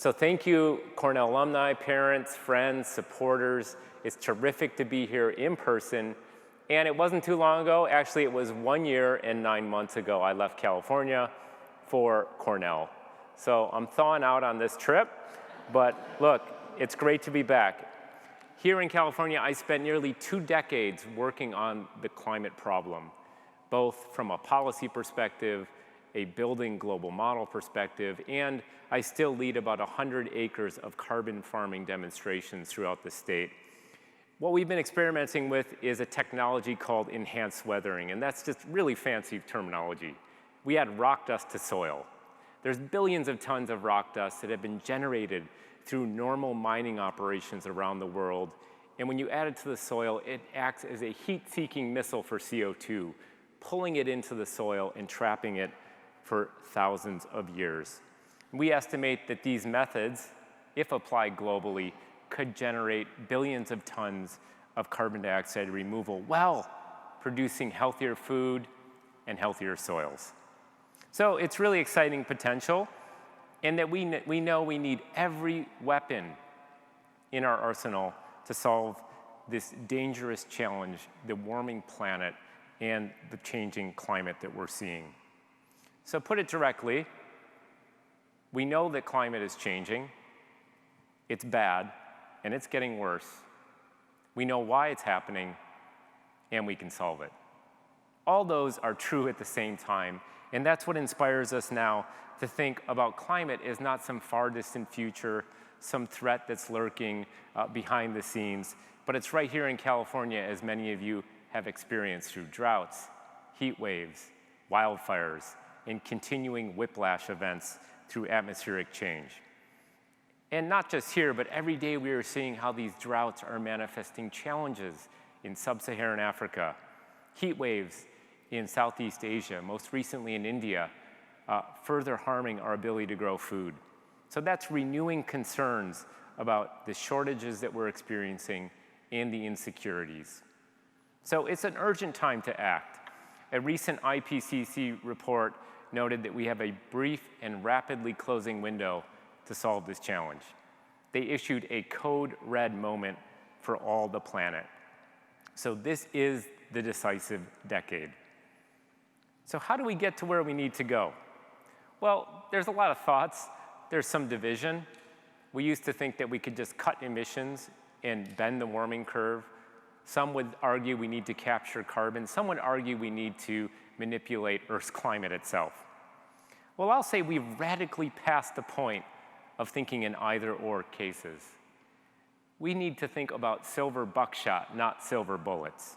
So thank you, Cornell alumni, parents, friends, supporters. It's terrific to be here in person. And it wasn't too long ago, actually it was 1 year and 9 months ago I left California for Cornell. So I'm thawing out on this trip, but look, it's great to be back. Here in California, I spent nearly 2 decades working on the climate problem, both from a policy perspective, a building global model perspective, and I still lead about 100 acres of carbon farming demonstrations throughout the state. What we've been experimenting with is a technology called enhanced weathering, and that's just really fancy terminology. We add rock dust to soil. There's billions of tons of rock dust that have been generated through normal mining operations around the world, and when you add it to the soil, it acts as a heat-seeking missile for CO2, pulling it into the soil and trapping it for thousands of years. We estimate that these methods, if applied globally, could generate billions of tons of carbon dioxide removal while producing healthier food and healthier soils. So it's really exciting potential, and that we know we need every weapon in our arsenal to solve this dangerous challenge, the warming planet and the changing climate that we're seeing. So put it directly, we know that climate is changing, it's bad, and it's getting worse. We know why it's happening, and we can solve it. All those are true at the same time, and that's what inspires us now to think about climate as not some far distant future, some threat that's lurking behind the scenes, but it's right here in California, as many of you have experienced through droughts, heat waves, wildfires, and continuing whiplash events through atmospheric change. And not just here, but every day we are seeing how these droughts are manifesting challenges in sub-Saharan Africa, heat waves in Southeast Asia, most recently in India, further harming our ability to grow food. So that's renewing concerns about the shortages that we're experiencing and the insecurities. So it's an urgent time to act. A recent IPCC report noted that we have a brief and rapidly closing window to solve this challenge. They issued a code red moment for all the planet. So this is the decisive decade. So how do we get to where we need to go? Well, there's a lot of thoughts. There's some division. We used to think that we could just cut emissions and bend the warming curve. Some would argue we need to capture carbon. Some would argue we need to manipulate Earth's climate itself. Well, I'll say we've radically passed the point of thinking in either-or cases. We need to think about silver buckshot, not silver bullets.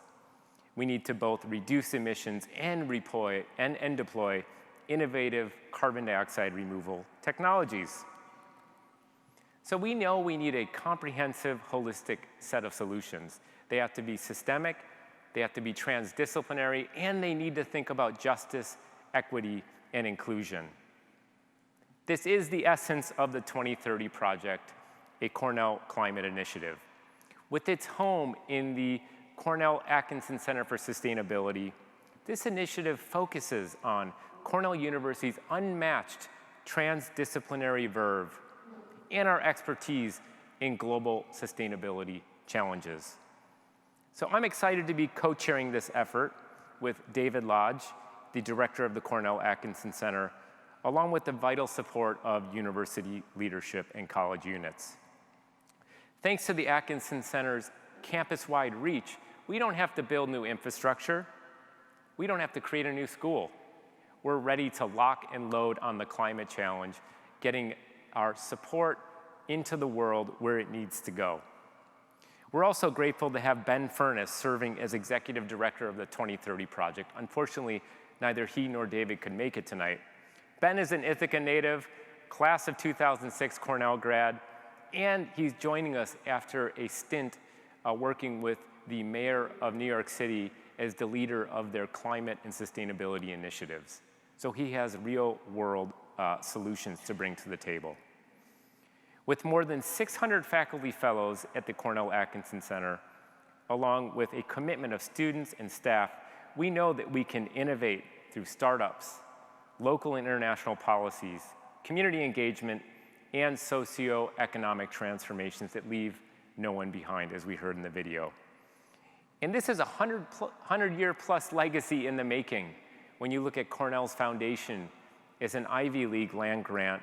We need to both reduce emissions and deploy innovative carbon dioxide removal technologies. So we know we need a comprehensive, holistic set of solutions. They have to be systemic, they have to be transdisciplinary, and they need to think about justice, equity, and inclusion. This is the essence of the 2030 Project, a Cornell Climate Initiative. With its home in the Cornell Atkinson Center for Sustainability, this initiative focuses on Cornell University's unmatched transdisciplinary verve and our expertise in global sustainability challenges. So I'm excited to be co-chairing this effort with David Lodge, the director of the Cornell Atkinson Center, along with the vital support of university leadership and college units. Thanks to the Atkinson Center's campus-wide reach, we don't have to build new infrastructure. We don't have to create a new school. We're ready to lock and load on the climate challenge, getting our support into the world where it needs to go. We're also grateful to have Ben Furness serving as executive director of the 2030 Project. Unfortunately, neither he nor David could make it tonight. Ben is an Ithaca native, class of 2006 Cornell grad, and he's joining us after a stint working with the mayor of New York City as the leader of their climate and sustainability initiatives. So he has real-world solutions to bring to the table. With more than 600 faculty fellows at the Cornell Atkinson Center, along with a commitment of students and staff, we know that we can innovate through startups, local and international policies, community engagement, and socioeconomic transformations that leave no one behind, as we heard in the video. And this is a 100-year-plus legacy in the making when you look at Cornell's foundation as an Ivy League land grant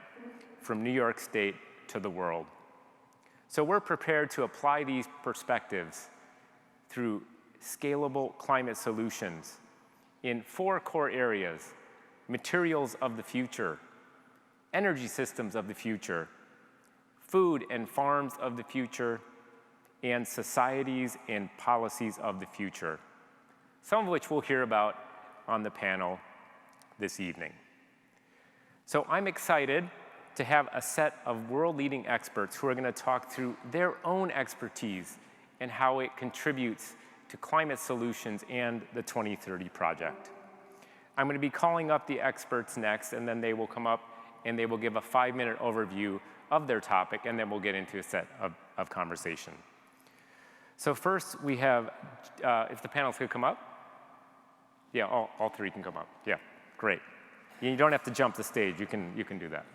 from New York State to the world. So we're prepared to apply these perspectives through scalable climate solutions in 4 core areas: materials of the future, energy systems of the future, food and farms of the future, and societies and policies of the future, some of which we'll hear about on the panel this evening. So I'm excited to have a set of world-leading experts who are going to talk through their own expertise and how it contributes to climate solutions and the 2030 Project. I'm going to be calling up the experts next, and then they will come up and they will give a 5-minute overview of their topic, and then we'll get into a set of conversation. So first, we have, if the panelists could come up. Yeah, all 3 can come up. Yeah, great. You don't have to jump the stage. You can do that.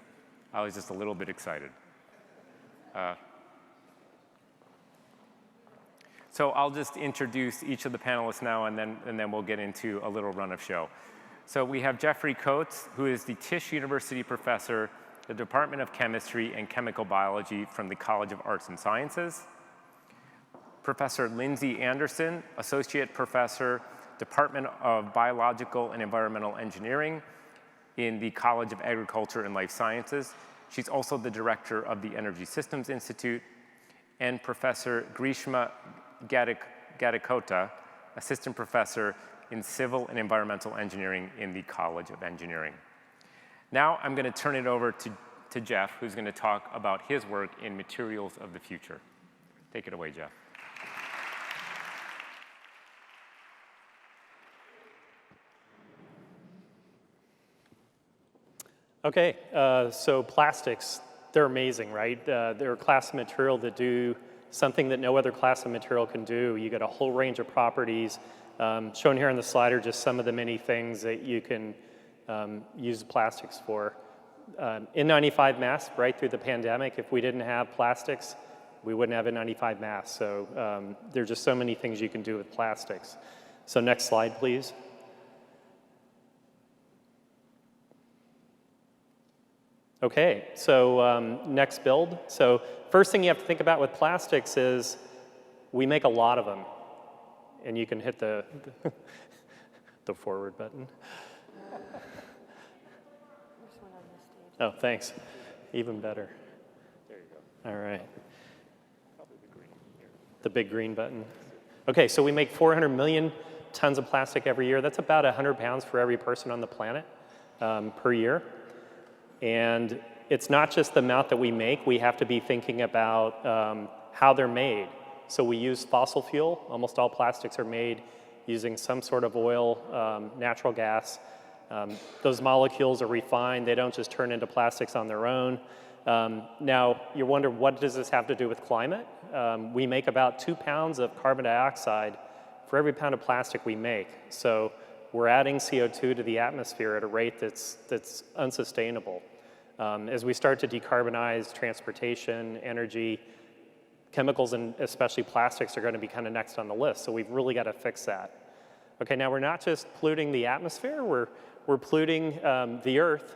I was just a little bit excited. So I'll just introduce each of the panelists now, and then we'll get into a little run of show. So we have Jeffrey Coates, who is the Tisch University professor, the Department of Chemistry and Chemical Biology from the College of Arts and Sciences. Professor Lindsay Anderson, associate professor, Department of Biological and Environmental Engineering in the College of Agriculture and Life Sciences. She's also the director of the Energy Systems Institute. And Professor Grishma Gadikota, assistant professor in Civil and Environmental Engineering in the College of Engineering. Now I'm going to turn it over to Jeff, who's going to talk about his work in materials of the future. Take it away, Jeff. Okay, so plastics, they're amazing, right? They're a class of material that do something that no other class of material can do. You get a whole range of properties. Shown here on the slide are just some of the many things that you can use plastics for. N95 masks, right through the pandemic, if we didn't have plastics, we wouldn't have N95 masks. So there are just so many things you can do with plastics. So next slide, please. Okay, so next build. So first thing you have to think about with plastics is we make a lot of them. And you can hit the forward button. Oh, thanks. Even better. There you go. All right. Probably the green here. The big green button. Okay, so we make 400 million tons of plastic every year. That's about 100 pounds for every person on the planet per year. And it's not just the amount that we make. We have to be thinking about how they're made. So we use fossil fuel. Almost all plastics are made using some sort of oil, natural gas. Those molecules are refined. They don't just turn into plastics on their own. Now, you wonder, what does this have to do with climate? We make about 2 pounds of carbon dioxide for every pound of plastic we make. So we're adding CO2 to the atmosphere at a rate that's unsustainable. As we start to decarbonize transportation, energy, chemicals, and especially plastics are going to be kind of next on the list. So we've really got to fix that. Okay, now we're not just polluting the atmosphere, we're polluting the earth,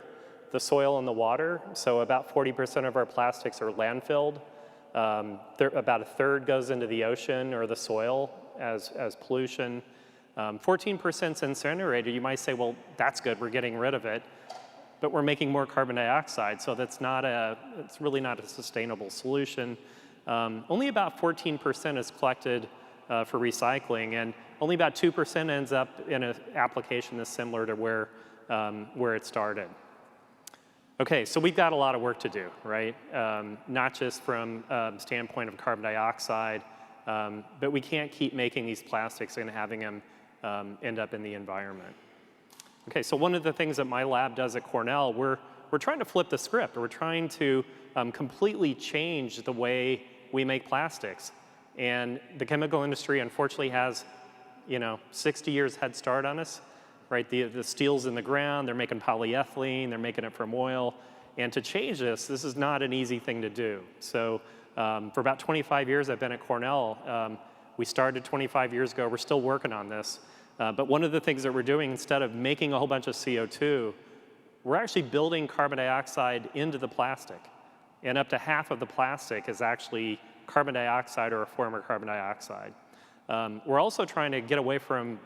the soil, and the water. So about 40% of our plastics are landfilled. About a third goes into the ocean or the soil as pollution. 14% is incinerated. You might say, well, that's good, we're getting rid of it. But we're making more carbon dioxide, so it's really not a sustainable solution. Only about 14% is collected for recycling, and only about 2% ends up in an application that's similar to where it started. Okay, so we've got a lot of work to do, right? Not just from standpoint of carbon dioxide, but we can't keep making these plastics and having them end up in the environment. Okay, so one of the things that my lab does at Cornell, we're trying to flip the script. We're trying to completely change the way we make plastics. And the chemical industry, unfortunately, has 60 years head start on us, right? The steel's in the ground, they're making polyethylene, they're making it from oil, And to change this is not an easy thing to do. So for about 25 years, I've been at Cornell. We started 25 years ago. We're still working on this. But one of the things that we're doing, instead of making a whole bunch of CO2, we're actually building carbon dioxide into the plastic. And up to half of the plastic is actually carbon dioxide or a form of carbon dioxide. We're also trying to get away from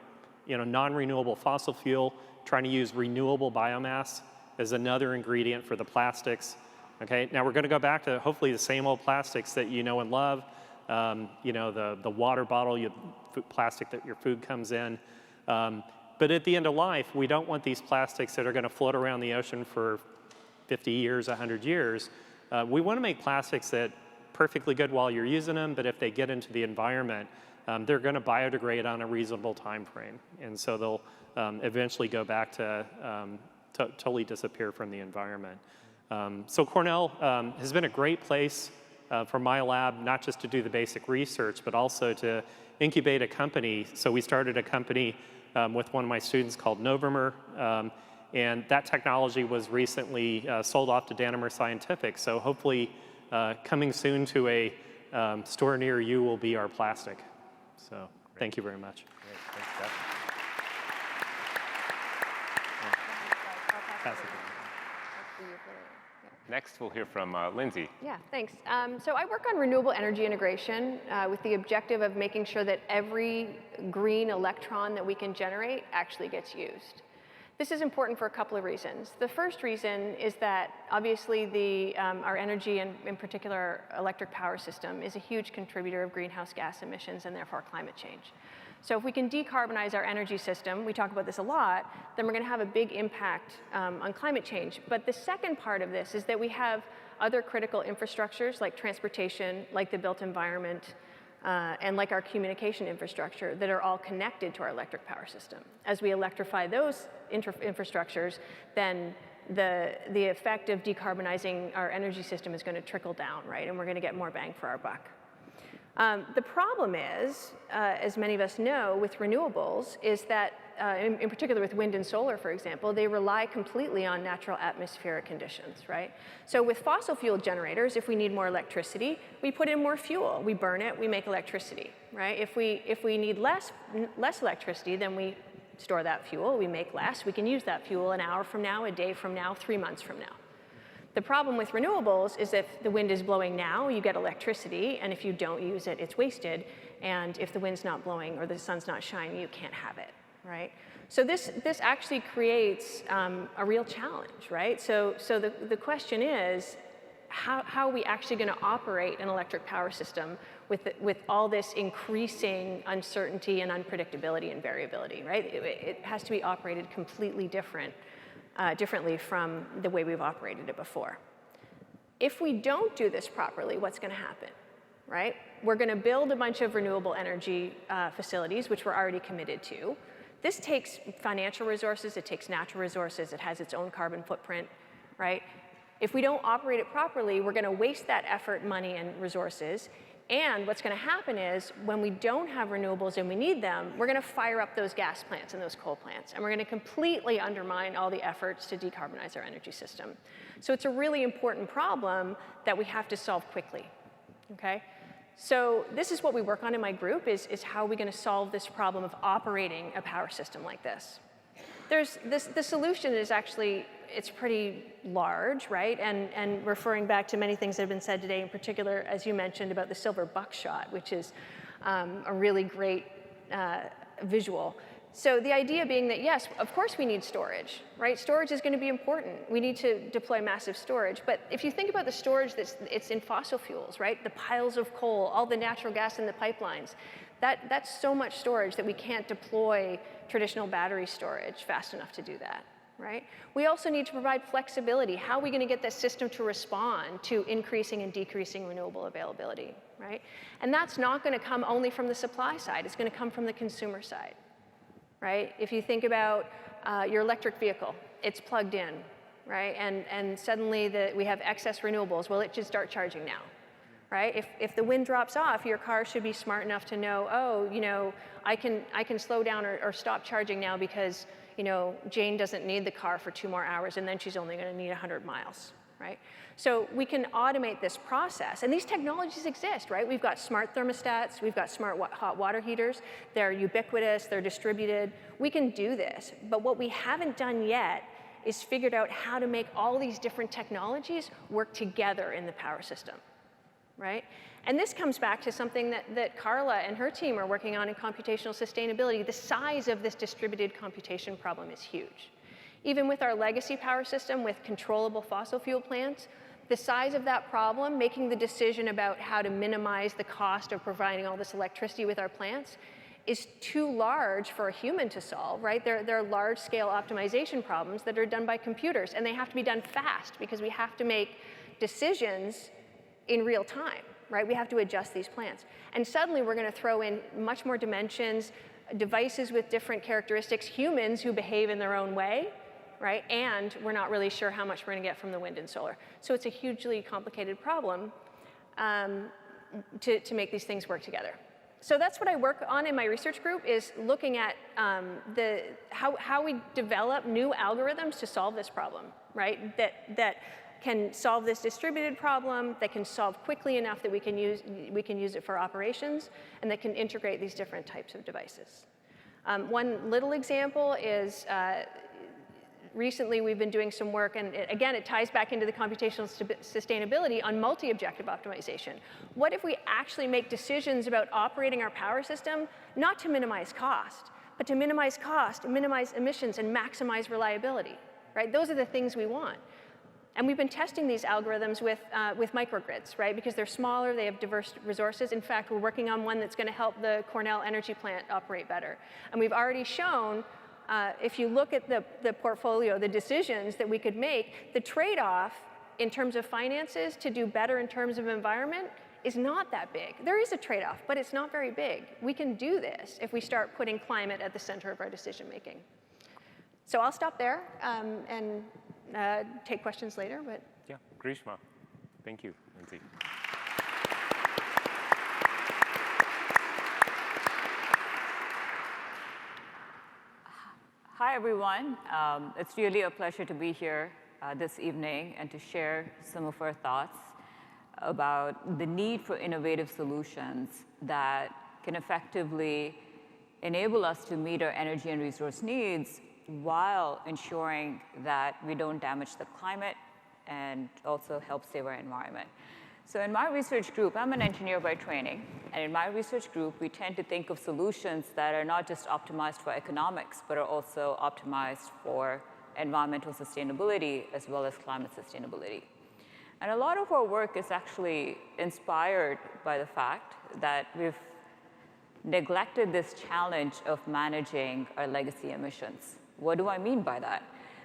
non-renewable fossil fuel, trying to use renewable biomass as another ingredient for the plastics. Okay, now we're going to go back to hopefully the same old plastics that you know and love. The water bottle, plastic that your food comes in. But at the end of life, we don't want these plastics that are going to float around the ocean for 50 years, 100 years. We want to make plastics that perfectly good while you're using them, but if they get into the environment, they're going to biodegrade on a reasonable time frame. And so they'll eventually go back to totally disappear from the environment. So Cornell has been a great place for my lab, not just to do the basic research, but also to incubate a company. So we started a company with one of my students called Novomer, and that technology was recently sold off to Danimer Scientific. So hopefully coming soon to a store near you will be our plastic. So thank you very much. Great. Thanks, Jeff. Pass it. Next, we'll hear from Lindsay. Yeah, thanks. So I work on renewable energy integration with the objective of making sure that every green electron that we can generate actually gets used. This is important for a couple of reasons. The first reason is that obviously our energy, and in particular our electric power system, is a huge contributor of greenhouse gas emissions and therefore climate change. So if we can decarbonize our energy system, we talk about this a lot, then we're going to have a big impact on climate change. But the second part of this is that we have other critical infrastructures like transportation, like the built environment, and like our communication infrastructure that are all connected to our electric power system. As we electrify those infrastructures, then the effect of decarbonizing our energy system is going to trickle down, right? And we're going to get more bang for our buck. The problem is, as many of us know, with renewables, is that, in particular with wind and solar, for example, they rely completely on natural atmospheric conditions, right? So with fossil fuel generators, if we need more electricity, we put in more fuel. We burn it, we make electricity, right? If we need less electricity, then we store that fuel, we make less. We can use that fuel an hour from now, a day from now, 3 months from now. The problem with renewables is if the wind is blowing now, you get electricity, and if you don't use it, it's wasted. And if the wind's not blowing or the sun's not shining, you can't have it, right? So this actually creates a real challenge, right? So the question is, how are we actually going to operate an electric power system with all this increasing uncertainty and unpredictability and variability, right? It has to be operated completely differently from the way we've operated it before. If we don't do this properly, what's going to happen, right? We're going to build a bunch of renewable energy facilities, which we're already committed to. This takes financial resources, it takes natural resources, it has its own carbon footprint, right? If we don't operate it properly, we're going to waste that effort, money, and resources. And what's going to happen is when we don't have renewables and we need them, we're going to fire up those gas plants and those coal plants. And we're going to completely undermine all the efforts to decarbonize our energy system. So it's a really important problem that we have to solve quickly, okay? So this is what we work on in my group, is how are we going to solve this problem of operating a power system like this. The solution is actually, it's pretty large, right? And referring back to many things that have been said today, in particular, as you mentioned, about the silver buckshot, which is a really great visual. So the idea being that, yes, of course we need storage, right? Storage is going to be important. We need to deploy massive storage. But if you think about the storage it's in fossil fuels, right? The piles of coal, all the natural gas in the pipelines, that's so much storage that we can't deploy traditional battery storage fast enough to do that, right? We also need to provide flexibility. How are we going to get the system to respond to increasing and decreasing renewable availability, right? And that's not going to come only from the supply side. It's going to come from the consumer side, right? If you think about your electric vehicle, it's plugged in, right? And suddenly we have excess renewables. Well, it should start charging now, right? If the wind drops off, your car should be smart enough to know, oh, you know, I can slow down or stop charging now because, you know, Jane doesn't need the car for 2 more hours and then she's only going to need 100 miles, right? So we can automate this process, and these technologies exist, right? We've got smart thermostats, we've got smart hot water heaters, they're ubiquitous, they're distributed. We can do this, but what we haven't done yet is figured out how to make all these different technologies work together in the power system, right? And this comes back to something that Carla and her team are working on in computational sustainability. The size of this distributed computation problem is huge. Even with our legacy power system with controllable fossil fuel plants, the size of that problem, making the decision about how to minimize the cost of providing all this electricity with our plants, is too large for a human to solve, right? There are large-scale optimization problems that are done by computers, and they have to be done fast because we have to make decisions in real time, right? We have to adjust these plants. And suddenly we're going to throw in much more dimensions, devices with different characteristics, humans who behave in their own way, right? And we're not really sure how much we're going to get from the wind and solar. So it's a hugely complicated problem to make these things work together. So that's what I work on in my research group, is looking at how we develop new algorithms to solve this problem, right? That can solve this distributed problem, that can solve quickly enough that we can use it for operations, and that can integrate these different types of devices. One little example is recently we've been doing some work, and again, it ties back into the computational sustainability on multi-objective optimization. What if we actually make decisions about operating our power system, not to minimize cost, but to minimize cost, minimize emissions, and maximize reliability, right? Those are the things we want. And we've been testing these algorithms with microgrids, right? Because they're smaller, they have diverse resources. In fact, we're working on one that's going to help the Cornell energy plant operate better. And we've already shown, if you look at the portfolio, the decisions that we could make, the trade-off in terms of finances to do better in terms of environment is not that big. There is a trade-off, but it's not very big. We can do this if we start putting climate at the center of our decision-making. So I'll stop there and take questions later. But yeah, Grishma. Thank you, Lindsay. Hi, everyone. It's really a pleasure to be here this evening and to share some of our thoughts about the need for innovative solutions that can effectively enable us to meet our energy and resource needs while ensuring that we don't damage the climate and also help save our environment. So in my research group, I'm an engineer by training, and in my research group, we tend to think of solutions that are not just optimized for economics, but are also optimized for environmental sustainability as well as climate sustainability. And a lot of our work is actually inspired by the fact that we've neglected this challenge of managing our legacy emissions. What do I mean by that?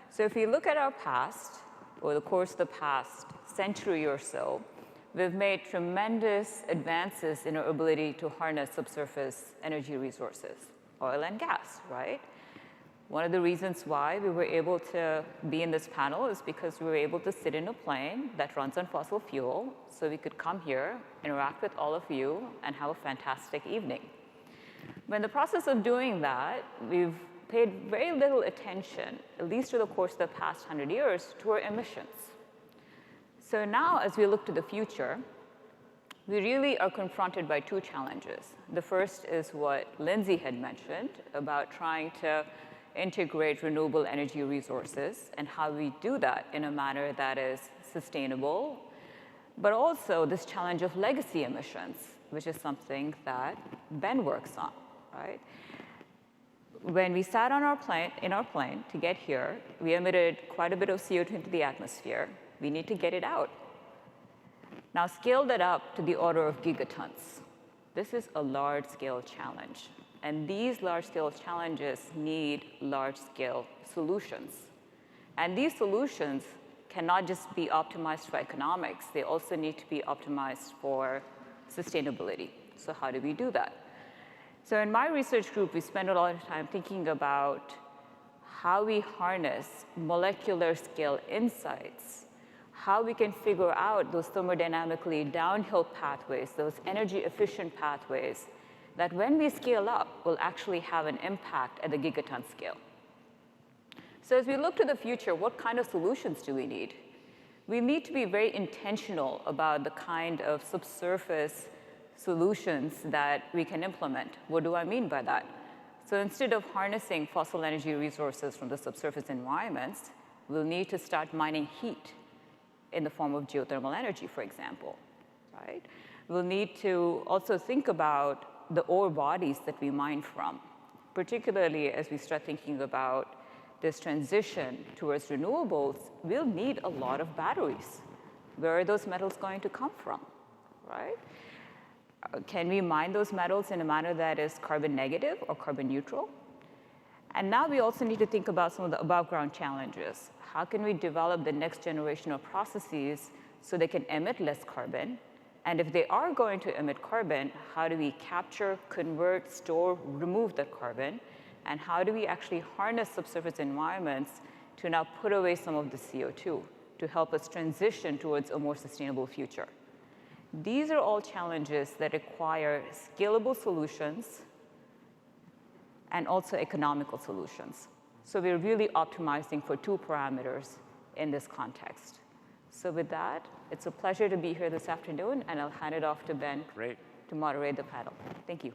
So if you look at our past, over the course of the past century or so, we've made tremendous advances in our ability to harness subsurface energy resources, oil and gas, right? One of the reasons why we were able to be in this panel is because we were able to sit in a plane that runs on fossil fuel, so we could come here, interact with all of you, and have a fantastic evening. But in the process of doing that, we've paid very little attention, at least through the course of the past 100 years, to our emissions. So now, as we look to the future, we really are confronted by two challenges. The first is what Lindsay had mentioned about trying to integrate renewable energy resources and how we do that in a manner that is sustainable, but also this challenge of legacy emissions, which is something that Ben works on, right? When we sat on in our plane to get here, we emitted quite a bit of CO2 into the atmosphere. We need to get it out. Now scale that up to the order of gigatons. This is a large-scale challenge. And these large-scale challenges need large-scale solutions. And these solutions cannot just be optimized for economics. They also need to be optimized for sustainability. So how do we do that? So in my research group, we spend a lot of time thinking about how we harness molecular scale insights, how we can figure out those thermodynamically downhill pathways, those energy efficient pathways, that when we scale up will actually have an impact at the gigaton scale. So as we look to the future, what kind of solutions do we need? we need to be very intentional about the kind of subsurface solutions that we can implement. What do I mean by that? So instead of harnessing fossil energy resources from the subsurface environments, we'll need to start mining heat in the form of geothermal energy, for example, right? We'll need to also think about the ore bodies that we mine from, particularly as we start thinking about this transition towards renewables. We'll need a lot of batteries. Where are those metals going to come from, right? Can we mine those metals in a manner that is carbon negative or carbon neutral? And now we also need to think about some of the above ground challenges. How can we develop the next generation of processes so they can emit less carbon? And if they are going to emit carbon, how do we capture, convert, store, remove that carbon? And how do we actually harness subsurface environments to now put away some of the CO2 to help us transition towards a more sustainable future? These are all challenges that require scalable solutions and also economical solutions. So we're really optimizing for two parameters in this context. So with that, it's a pleasure to be here this afternoon, and I'll hand it off to Ben to moderate the panel. Thank you.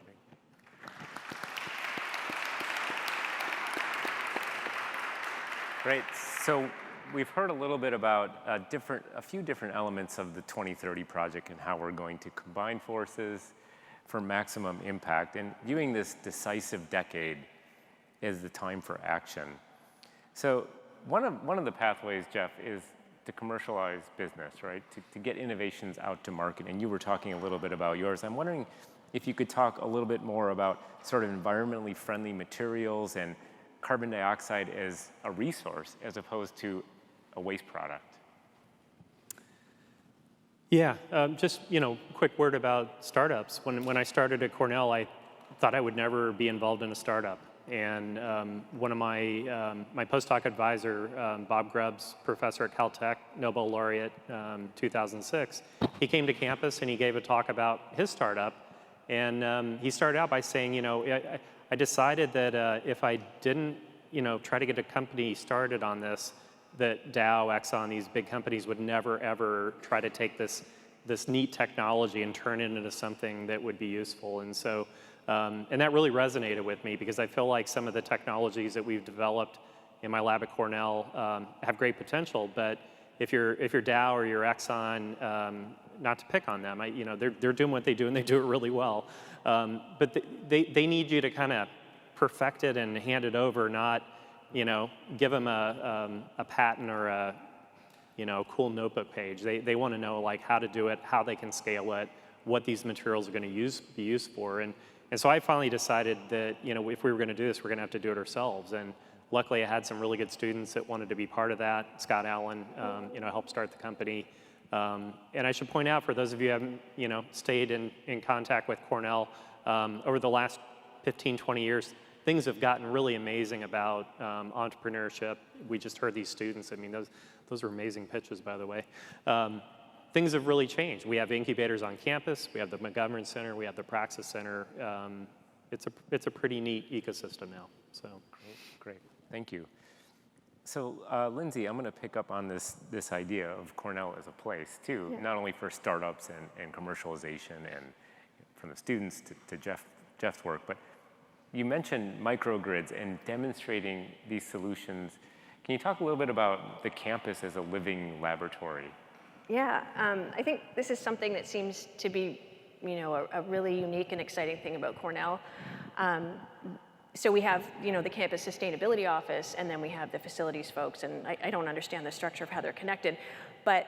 Great. So we've heard a little bit about a few different elements of the 2030 project and how we're going to combine forces for maximum impact, and viewing this decisive decade as the time for action. So one of the pathways, Jeff, is to commercialize business, right? To get innovations out to market. And you were talking a little bit about yours. I'm wondering if you could talk a little bit more about sort of environmentally friendly materials and carbon dioxide as a resource as opposed to a waste product. Yeah, just quick word about startups. When I started at Cornell, I thought I would never be involved in a startup. And one of my postdoc advisor, Bob Grubbs, professor at Caltech, Nobel laureate, 2006, he came to campus and he gave a talk about his startup. And he started out by saying, I decided that if I didn't, try to get a company started on this, that Dow, Exxon, these big companies would never, ever try to take this neat technology and turn it into something that would be useful. And so, and that really resonated with me because I feel like some of the technologies that we've developed in my lab at Cornell have great potential, but if you're Dow or you're Exxon, not to pick on them, they're doing what they do and they do it really well. But they need you to kind of perfect it and hand it over, not give them a patent or a cool notebook page. They want to know like how to do it, how they can scale it, what these materials are going to be used for. And so I finally decided that if we were going to do this, we're going to have to do it ourselves. And luckily, I had some really good students that wanted to be part of that. Scott Allen, helped start the company. And I should point out, for those of you who haven't, stayed in contact with Cornell, over the last 15, 20 years, things have gotten really amazing about entrepreneurship. We just heard these students. I mean, those are amazing pitches, by the way. Things have really changed. We have incubators on campus. We have the McGovern Center. We have the Praxis Center. It's a pretty neat ecosystem now. So great. Thank you. So Lindsay, I'm going to pick up on this idea of Cornell as a place too, not only for startups and commercialization and from the students to Jeff's work, but you mentioned microgrids and demonstrating these solutions. Can you talk a little bit about the campus as a living laboratory? Yeah, I think this is something that seems to be, a really unique and exciting thing about Cornell. So we have, the campus sustainability office, and then we have the facilities folks, and I don't understand the structure of how they're connected, but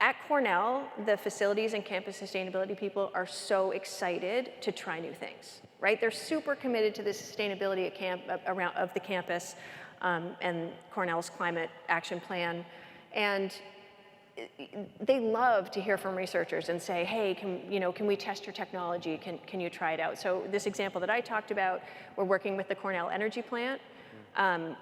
at Cornell, the facilities and campus sustainability people are so excited to try new things, right? They're super committed to the sustainability of the campus and Cornell's climate action plan, and they love to hear from researchers and say, hey, can we test your technology? Can you try it out? So this example that I talked about, we're working with the Cornell Energy Plant.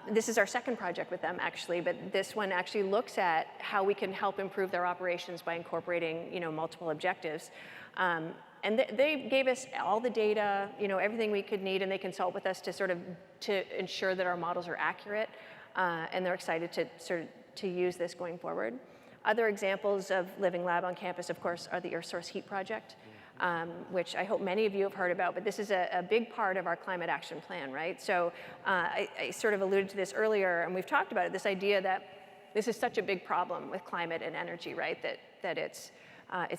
This is our second project with them, actually, but this one actually looks at how we can help improve their operations by incorporating, multiple objectives. And they gave us all the data, everything we could need, and they consult with us to ensure that our models are accurate, and they're excited to use this going forward. Other examples of living lab on campus, of course, are the Earth Source Heat Project, which I hope many of you have heard about, but this is a big part of our climate action plan, right? So I sort of alluded to this earlier, and we've talked about it, this idea that this is such a big problem with climate and energy, right? That it's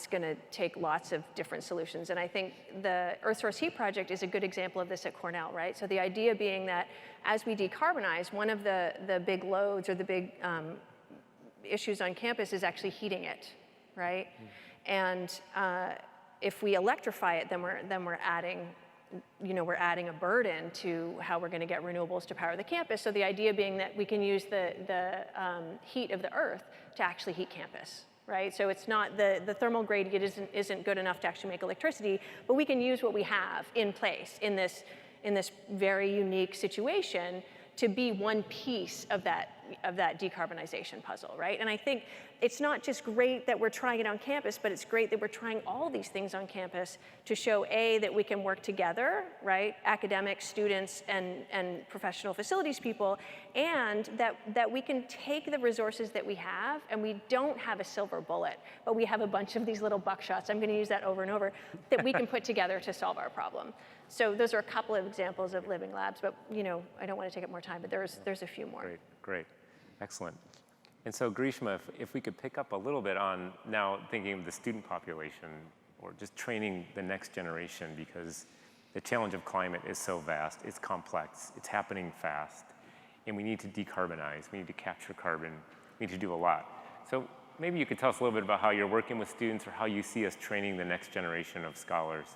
going to take lots of different solutions. And I think the Earth Source Heat Project is a good example of this at Cornell, right? So the idea being that as we decarbonize, one of the big loads or the big issues on campus is actually heating it, right? And if we electrify it, then we're adding, we're adding a burden to how we're going to get renewables to power the campus. So the idea being that we can use the heat of the Earth to actually heat campus, right? So it's not the thermal gradient isn't good enough to actually make electricity, but we can use what we have in place in this very unique situation to be one piece of that decarbonization puzzle, right? And I think it's not just great that we're trying it on campus, but it's great that we're trying all these things on campus to show, A, that we can work together, right? Academics, students, and professional facilities people, and that we can take the resources that we have, and we don't have a silver bullet, but we have a bunch of these little buckshots, I'm gonna use that over and over, that we can put together to solve our problem. So those are a couple of examples of living labs, but I don't want to take up more time, but there's a few more. Great. Excellent. And so Grishma, if we could pick up a little bit on now thinking of the student population or just training the next generation, because the challenge of climate is so vast, it's complex, it's happening fast, and we need to decarbonize, we need to capture carbon, we need to do a lot. So maybe you could tell us a little bit about how you're working with students or how you see us training the next generation of scholars.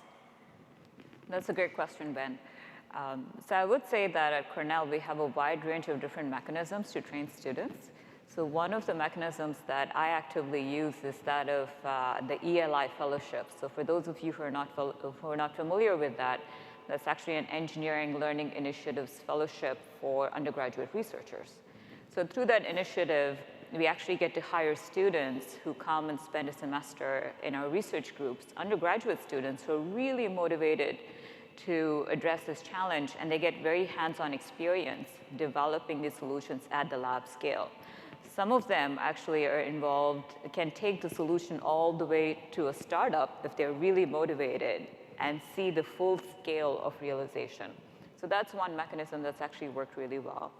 That's a great question, Ben. So I would say that at Cornell, we have a wide range of different mechanisms to train students. So one of the mechanisms that I actively use is that of the ELI fellowship. So for those of you who are not familiar with that, that's actually an engineering learning initiatives fellowship for undergraduate researchers. So through that initiative, we actually get to hire students who come and spend a semester in our research groups, undergraduate students who are really motivated to address this challenge, and they get very hands-on experience developing these solutions at the lab scale. Some of them actually are involved, can take the solution all the way to a startup if they're really motivated and see the full scale of realization. So that's one mechanism that's actually worked really well.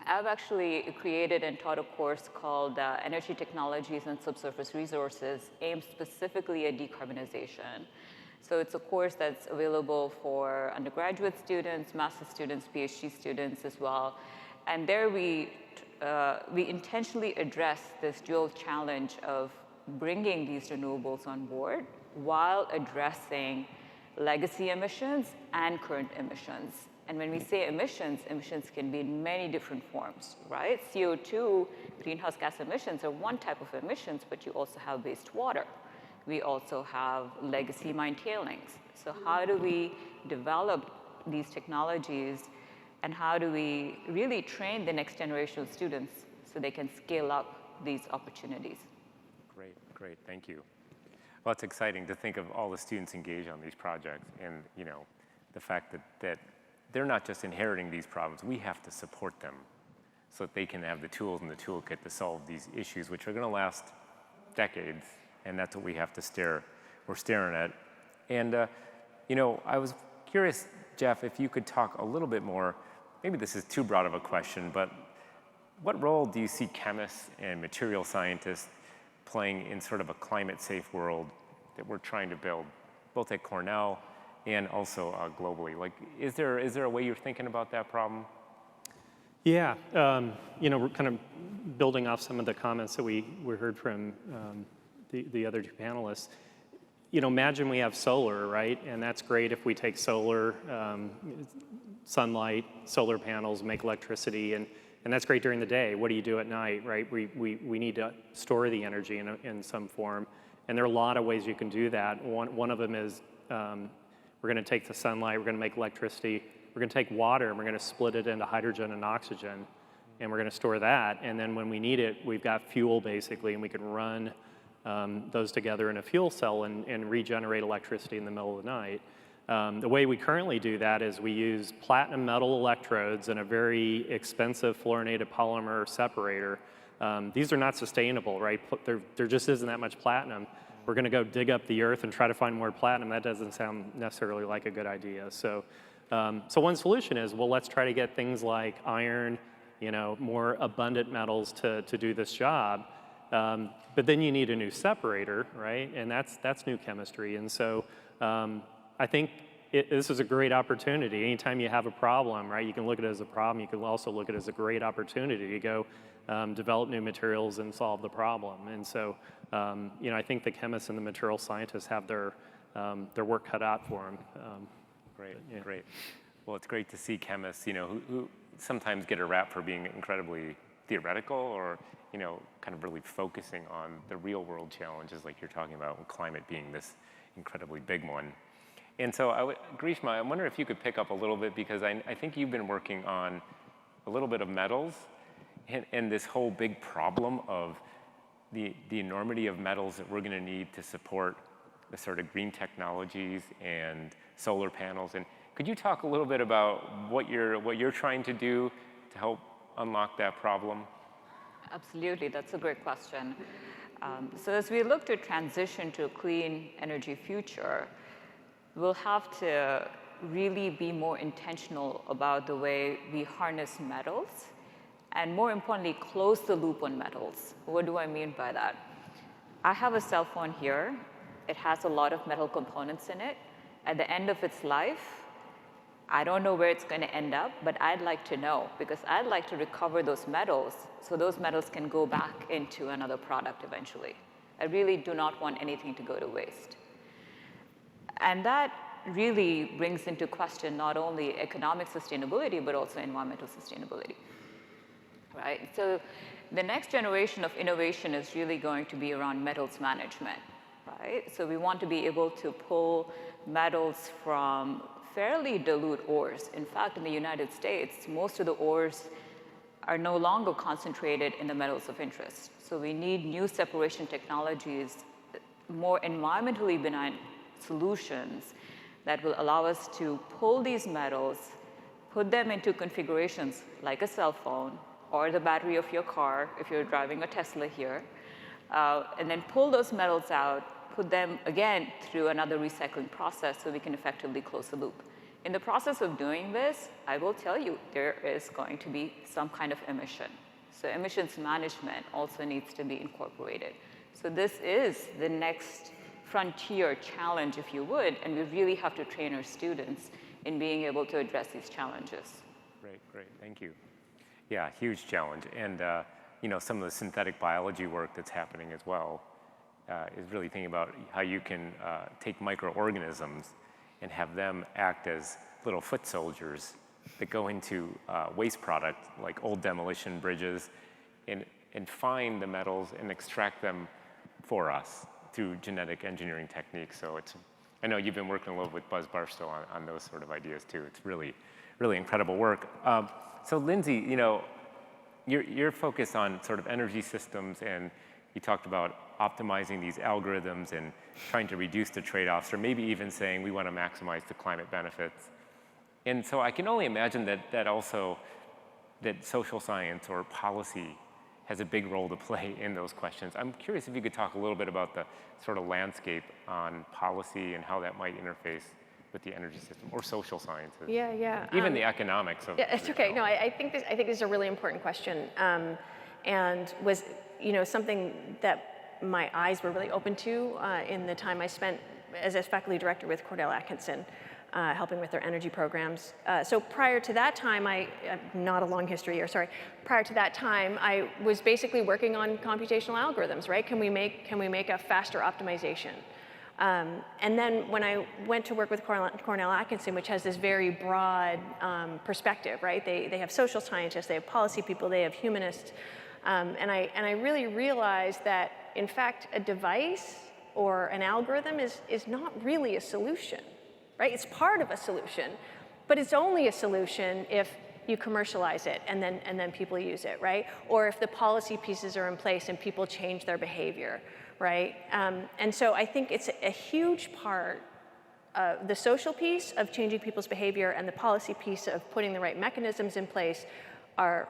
I've actually created and taught a course called Energy Technologies and Subsurface Resources, aimed specifically at decarbonization. So it's a course that's available for undergraduate students, master's students, PhD students as well. And there we intentionally address this dual challenge of bringing these renewables on board while addressing legacy emissions and current emissions. And when we say emissions, emissions can be in many different forms, right? CO2, greenhouse gas emissions are one type of emissions, but you also have wastewater. We also have legacy mine tailings. So how do we develop these technologies, and how do we really train the next generation of students so they can scale up these opportunities? Great, thank you. Well, it's exciting to think of all the students engaged on these projects, and the fact that they're not just inheriting these problems, we have to support them so that they can have the tools in the toolkit to solve these issues, which are going to last decades, and that's what we have to we're staring at. And I was curious, Jeff, if you could talk a little bit more, maybe this is too broad of a question, but what role do you see chemists and material scientists playing in sort of a climate-safe world that we're trying to build, both at Cornell and also globally? Like, is there a way you're thinking about that problem? Yeah, we're kind of building off some of the comments that we heard from the other two panelists. Imagine we have solar, right? And that's great if we take solar, sunlight, solar panels, make electricity, and that's great during the day. What do you do at night, right? We need to store the energy in some form, and there are a lot of ways you can do that. One of them is we're going to take the sunlight, we're going to make electricity, we're going to take water, and we're going to split it into hydrogen and oxygen, and we're going to store that, and then when we need it, we've got fuel basically, and we can run those together in a fuel cell and regenerate electricity in the middle of the night. The way we currently do that is we use platinum metal electrodes and a very expensive fluorinated polymer separator these are not sustainable, right? There just isn't that much platinum. We're going to go dig up the earth and try to find more platinum. That doesn't sound necessarily like a good idea. So one solution is, well, let's try to get things like iron, more abundant metals to do this job. But then you need a new separator, right? And that's new chemistry. And so I think this is a great opportunity. Anytime you have a problem, right, you can look at it as a problem. You can also look at it as a great opportunity to go develop new materials and solve the problem. And so, I think the chemists and the material scientists have their work cut out for them. Great. Well, it's great to see chemists, who sometimes get a rap for being incredibly theoretical or, kind of really focusing on the real world challenges like you're talking about, with climate being this incredibly big one. And so, Grishma, I wonder if you could pick up a little bit, because I think you've been working on a little bit of metals and this whole big problem of the enormity of metals that we're going to need to support the sort of green technologies and solar panels. And could you talk a little bit about what you're trying to do to help unlock that problem? Absolutely, that's a great question. So as we look to transition to a clean energy future, we'll have to really be more intentional about the way we harness metals, and more importantly, close the loop on metals. What do I mean by that? I have a cell phone here. It has a lot of metal components in it. At the end of its life, I don't know where it's going to end up, but I'd like to know, because I'd like to recover those metals so those metals can go back into another product eventually. I really do not want anything to go to waste. And that really brings into question not only economic sustainability, but also environmental sustainability, right? So the next generation of innovation is really going to be around metals management, right? So we want to be able to pull metals from fairly dilute ores. In fact, in the United States, most of the ores are no longer concentrated in the metals of interest. So we need new separation technologies, more environmentally benign solutions that will allow us to pull these metals, put them into configurations like a cell phone or the battery of your car, if you're driving a Tesla here, and then pull those metals out, put them again through another recycling process so we can effectively close the loop. In the process of doing this, I will tell you, there is going to be some kind of emission. So emissions management also needs to be incorporated. So this is the next frontier challenge, if you would, and we really have to train our students in being able to address these challenges. Great, thank you. Yeah, huge challenge. And some of the synthetic biology work that's happening as well is really thinking about how you can take microorganisms and have them act as little foot soldiers that go into waste product, like old demolition bridges, and find the metals and extract them for us through genetic engineering techniques. So I know you've been working a little with Buzz Barstow on those sort of ideas too. It's really, really incredible work. So Lindsay, you're focused on sort of energy systems, and you talked about optimizing these algorithms and trying to reduce the trade-offs, or maybe even saying we want to maximize the climate benefits. And so I can only imagine that social science or policy has a big role to play in those questions. I'm curious if you could talk a little bit about the sort of landscape on policy and how that might interface with the energy system or social sciences. Yeah. Even the economics of it. Yeah, it's okay. No, I think this is a really important question, and was something that my eyes were really open to in the time I spent as a faculty director with Cornell Atkinson, helping with their energy programs. So prior to that time, not a long history here, sorry. Prior to that time, I was basically working on computational algorithms, right? Can we make a faster optimization? And then when I went to work with Cornell Atkinson, which has this very broad perspective, right? They have social scientists, they have policy people, they have humanists, and I really realized that, in fact, a device or an algorithm is not really a solution, right? It's part of a solution, but it's only a solution if you commercialize it and then people use it, right? Or if the policy pieces are in place and people change their behavior, right? And so I think it's a huge part of the social piece of changing people's behavior and the policy piece of putting the right mechanisms in place are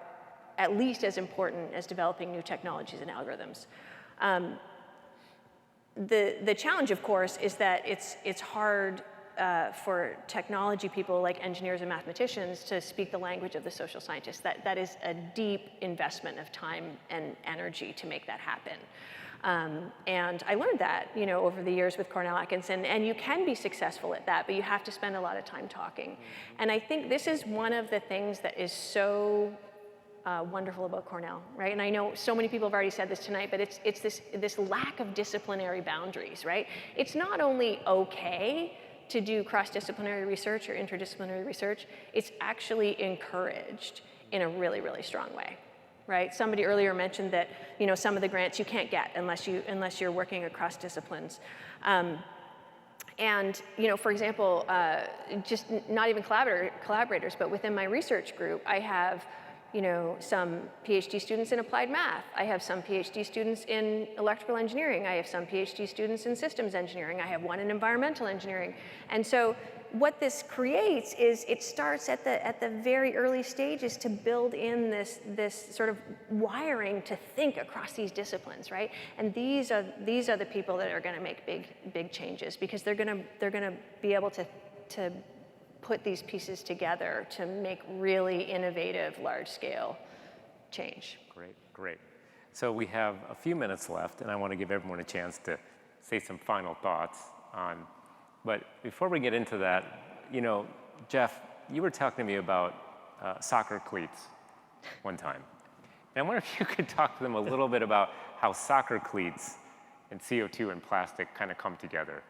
at least as important as developing new technologies and algorithms. The challenge, of course, is that it's hard for technology people like engineers and mathematicians to speak the language of the social scientists. That is a deep investment of time and energy to make that happen. And I learned that, over the years with Cornell Atkinson, and you can be successful at that, but you have to spend a lot of time talking. And I think this is one of the things that is so wonderful about Cornell, right? And I know so many people have already said this tonight, but it's this lack of disciplinary boundaries, right? It's not only okay to do cross-disciplinary research or interdisciplinary research, it's actually encouraged in a really, really strong way. Right? Somebody earlier mentioned that some of the grants you can't get unless you're working across disciplines, and for example, just not even collaborators, but within my research group, I have some PhD students in applied math. I have some PhD students in electrical engineering. I have some PhD students in systems engineering. I have one in environmental engineering, and so what this creates is it starts at the very early stages to build in this sort of wiring to think across these disciplines, right? And these are the people that are going to make big changes, because they're going to be able to put these pieces together to make really innovative, large-scale change. Great. So we have a few minutes left, and I want to give everyone a chance to say some final thoughts on. But before we get into that, Jeff, you were talking to me about soccer cleats one time. And I wonder if you could talk to them a little bit about how soccer cleats and CO2 and plastic kind of come together.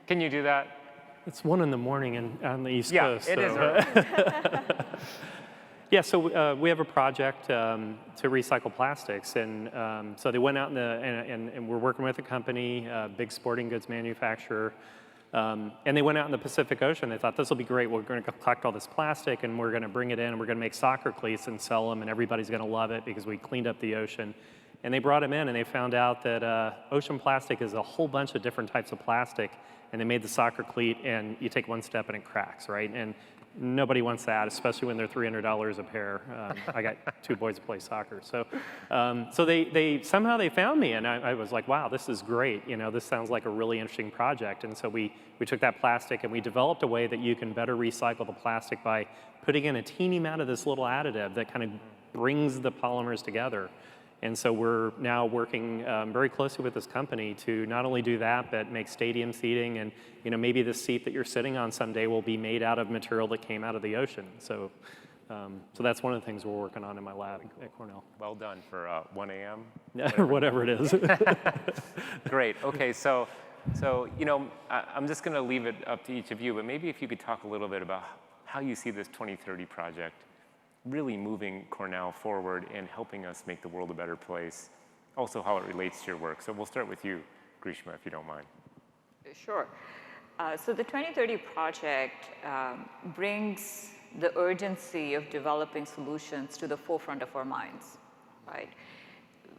Can you do that? It's 1 in.the morning on the East Coast. Yeah, it is early. Yeah, so we have a project to recycle plastics, and so they went out and we're working with a company, a big sporting goods manufacturer, and they went out in the Pacific Ocean. They thought, this will be great. We're going to collect all this plastic, and we're going to bring it in, and we're going to make soccer cleats and sell them, and everybody's going to love it because we cleaned up the ocean. And they brought them in, and they found out that ocean plastic is a whole bunch of different types of plastic, and they made the soccer cleat, and you take one step and it cracks, right? And nobody wants that, especially when they're $300 a pair. I got 2 boys that play soccer. So they somehow they found me, and I was like, wow, this is great. This sounds like a really interesting project. And so we took that plastic and we developed a way that you can better recycle the plastic by putting in a teeny amount of this little additive that kind of brings the polymers together. And so we're now working very closely with this company to not only do that, but make stadium seating, and maybe the seat that you're sitting on someday will be made out of material that came out of the ocean. So that's one of the things we're working on in my lab at Cornell. Well done for 1 a.m. Or whatever it is. Great. Okay, so I'm just going to leave it up to each of you, but maybe if you could talk a little bit about how you see this 2030 project really moving Cornell forward and helping us make the world a better place, also how it relates to your work. So we'll start with you, Grishma, if you don't mind. Sure. So the 2030 project brings the urgency of developing solutions to the forefront of our minds, right?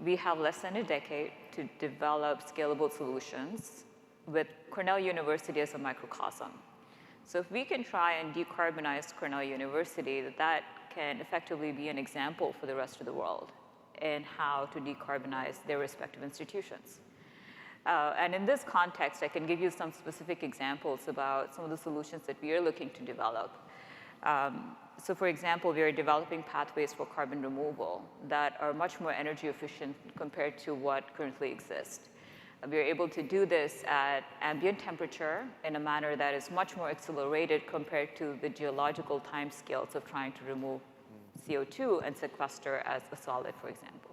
We have less than a decade to develop scalable solutions with Cornell University as a microcosm. So if we can try and decarbonize Cornell University, that can effectively be an example for the rest of the world in how to decarbonize their respective institutions. And in this context, I can give you some specific examples about some of the solutions that we are looking to develop. So for example, we are developing pathways for carbon removal that are much more energy efficient compared to what currently exists. We are able to do this at ambient temperature in a manner that is much more accelerated compared to the geological timescales of trying to remove CO2 and sequester as a solid, for example.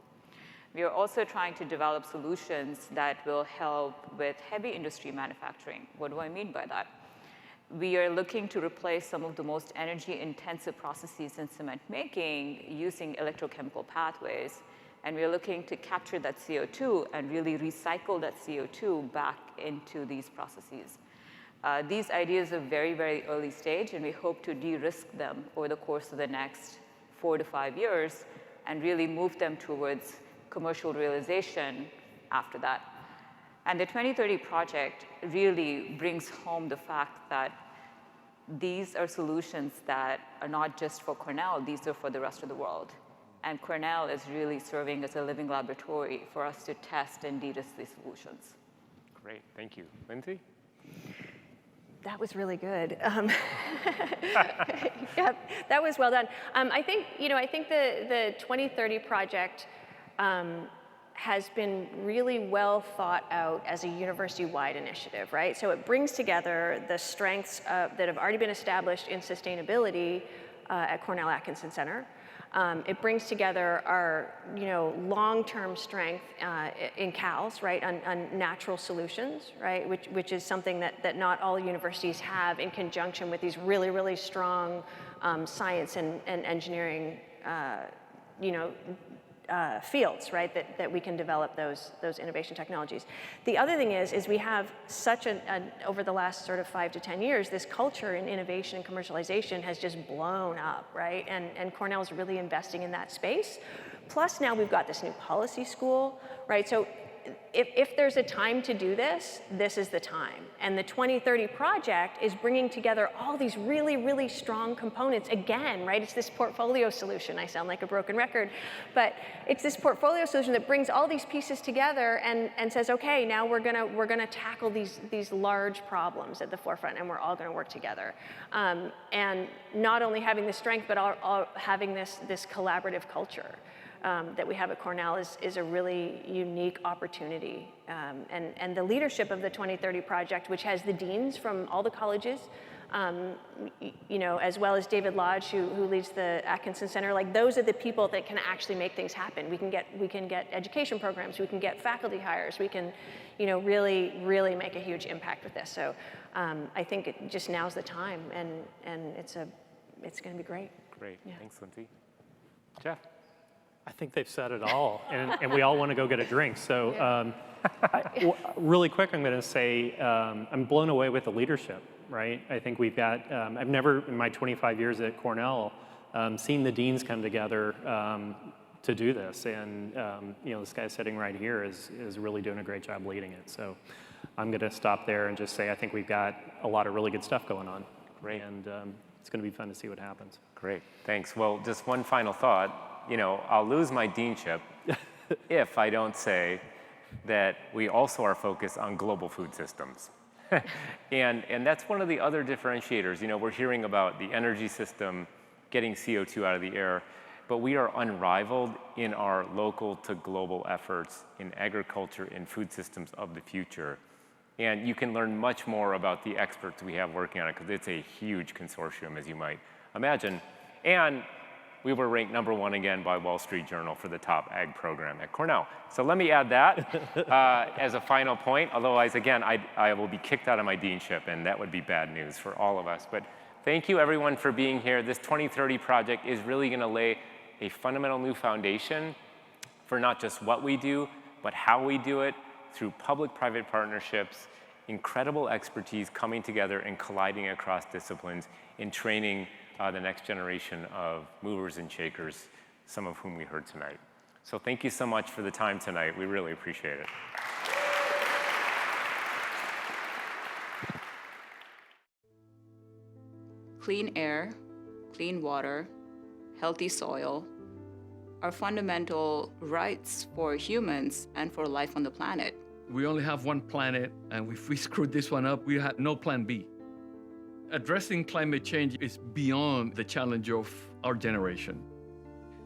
We are also trying to develop solutions that will help with heavy industry manufacturing. What do I mean by that? We are looking to replace some of the most energy-intensive processes in cement making using electrochemical pathways. And we're looking to capture that CO2 and really recycle that CO2 back into these processes. These ideas are very, very early stage, and we hope to de-risk them over the course of the next 4 to 5 years and really move them towards commercial realization after that. And the 2030 project really brings home the fact that these are solutions that are not just for Cornell, these are for the rest of the world. And Cornell is really serving as a living laboratory for us to test and de-risk these solutions. Great, thank you. Lindsay? That was really good. Yeah, that was well done. I think the 2030 project has been really well thought out as a university-wide initiative, right? So it brings together the strengths that have already been established in sustainability at Cornell Atkinson Center. It brings together our, long-term strength in CALS, right, on natural solutions, right, which is something that not all universities have in conjunction with these really, really strong science and engineering, fields, right, that we can develop those innovation technologies. The other thing is we have such over the last sort of 5 to 10 years, this culture in innovation and commercialization has just blown up, right? And Cornell's really investing in that space. Plus now we've got this new policy school, right? So if there's a time to do this, this is the time. And the 2030 project is bringing together all these really, really strong components. Again, right, it's this portfolio solution. I sound like a broken record, but it's this portfolio solution that brings all these pieces together and says, okay, now we're gonna tackle these large problems at the forefront, and we're all gonna work together. And not only having the strength, but all having this collaborative culture. That we have at Cornell is a really unique opportunity. And the leadership of the 2030 project, which has the deans from all the colleges, as well as David Lodge, who leads the Atkinson Center, like those are the people that can actually make things happen. We can get education programs, we can get faculty hires, we can, really, really make a huge impact with this. So I think just now's the time, and it's gonna be great. Great, Yeah. Thanks, Lindsay. Jeff? I think they've said it all, and we all want to go get a drink. So really quick, I'm going to say I'm blown away with the leadership, right? I think we've got, I've never, in my 25 years at Cornell, seen the deans come together to do this. And, this guy sitting right here is really doing a great job leading it. So I'm going to stop there and just say I think we've got a lot of really good stuff going on. Great. And it's going to be fun to see what happens. Great, thanks. Well, just one final thought. I'll lose my deanship if I don't say that we also are focused on global food systems. and that's one of the other differentiators. We're hearing about the energy system getting CO2 out of the air, but we are unrivaled in our local to global efforts in agriculture and food systems of the future. And you can learn much more about the experts we have working on it, because it's a huge consortium, as you might imagine. And we were ranked #1 again by Wall Street Journal for the top ag program at Cornell. So let me add that as a final point. Otherwise, again, I will be kicked out of my deanship, and that would be bad news for all of us. But thank you, everyone, for being here. This 2030 project is really going to lay a fundamental new foundation for not just what we do, but how we do it through public-private partnerships, incredible expertise coming together and colliding across disciplines in training the next generation of movers and shakers, some of whom we heard tonight. So thank you so much for the time tonight. We really appreciate it. Clean air, clean water, healthy soil are fundamental rights for humans and for life on the planet. We only have one planet, and if we screwed this one up, we had no plan B. Addressing climate change is beyond the challenge of our generation.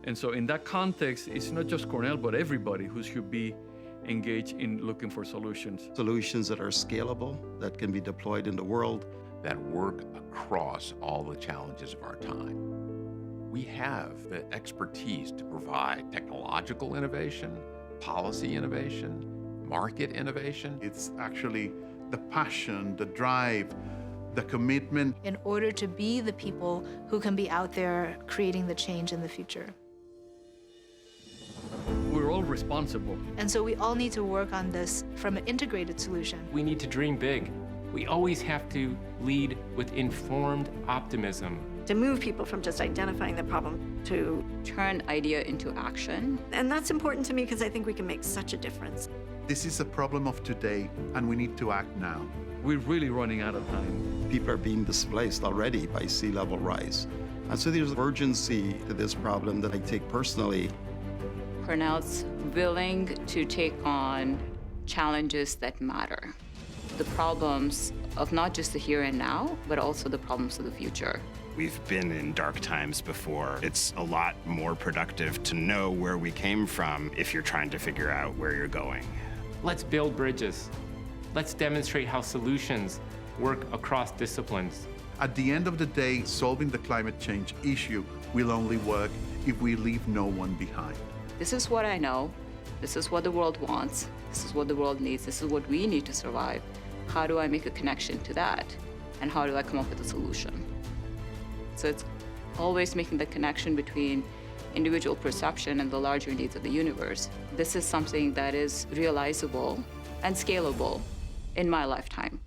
And so in that context, it's not just Cornell, but everybody who should be engaged in looking for solutions. Solutions that are scalable, that can be deployed in the world. That work across all the challenges of our time. We have the expertise to provide technological innovation, policy innovation, market innovation. It's actually the passion, the drive, the commitment. In order to be the people who can be out there creating the change in the future. We're all responsible. And so we all need to work on this from an integrated solution. We need to dream big. We always have to lead with informed optimism. To move people from just identifying the problem to turn idea into action. And that's important to me because I think we can make such a difference. This is a problem of today, and we need to act now. We're really running out of time. People are being displaced already by sea level rise. And so there's urgency to this problem that I take personally. Cornell's willing to take on challenges that matter. The problems of not just the here and now, but also the problems of the future. We've been in dark times before. It's a lot more productive to know where we came from if you're trying to figure out where you're going. Let's build bridges. Let's demonstrate how solutions work across disciplines. At the end of the day, solving the climate change issue will only work if we leave no one behind. This is what I know. This is what the world wants. This is what the world needs. This is what we need to survive. How do I make a connection to that? And how do I come up with a solution? So it's always making the connection between individual perception and the larger needs of the universe. This is something that is realizable and scalable in my lifetime.